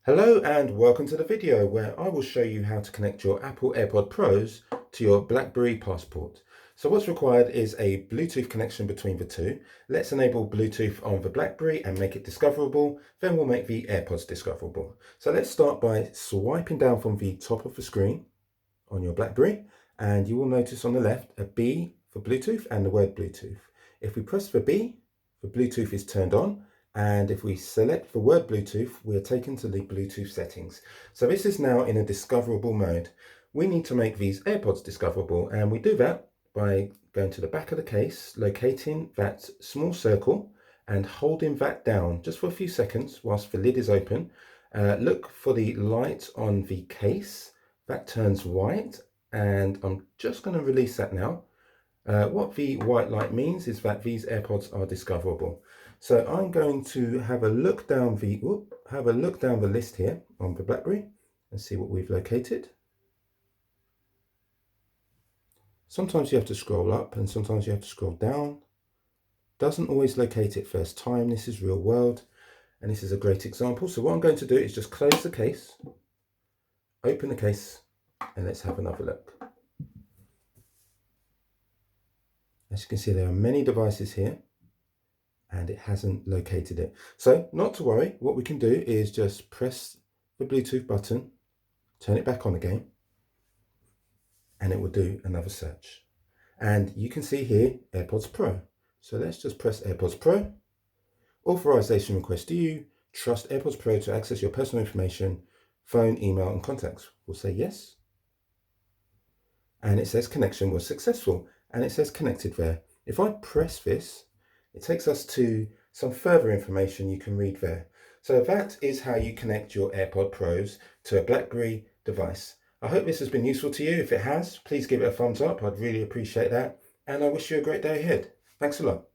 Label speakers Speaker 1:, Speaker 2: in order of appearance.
Speaker 1: Hello and welcome to the video where I will show you how to connect your Apple AirPod Pros to your Blackberry Passport. So what's required is a Bluetooth connection between the two. Let's enable Bluetooth on the Blackberry and make it discoverable. Then we'll make the AirPods discoverable. So let's start by swiping down from the top of the screen on your Blackberry, and you will notice on the left a B for Bluetooth and the word Bluetooth. If we press the B, the Bluetooth is turned on. And if we select the word Bluetooth, we are taken to the Bluetooth settings. So this is now in a discoverable mode. We need to make these AirPods discoverable, and we do that by going to the back of the case, locating that small circle and holding that down just for a few seconds whilst the lid is open. Look for the light on the case. That turns white, and I'm just going to release that now. What the white light means is that these AirPods are discoverable. So I'm going to have a look down the list here on the Blackberry and see what we've located. Sometimes you have to scroll up and sometimes you have to scroll down. Doesn't always locate it first time. This is real world, and this is a great example. So what I'm going to do is just close the case, open the case, and let's have another look. As you can see, there are many devices here and it hasn't located it. So not to worry, what we can do is just press the Bluetooth button, turn it back on again, and it will do another search. And you can see here AirPods Pro. So let's just press AirPods Pro. Authorization request to you. Trust AirPods Pro to access your personal information, phone, email, and contacts. We'll say yes. And it says connection was successful, and it says connected there. If I press this, it takes us to some further information you can read there. So that is how you connect your AirPod Pros to a Blackberry device. I hope this has been useful to you. If it has, please give it a thumbs up. I'd really appreciate that. And I wish you a great day ahead. Thanks a lot.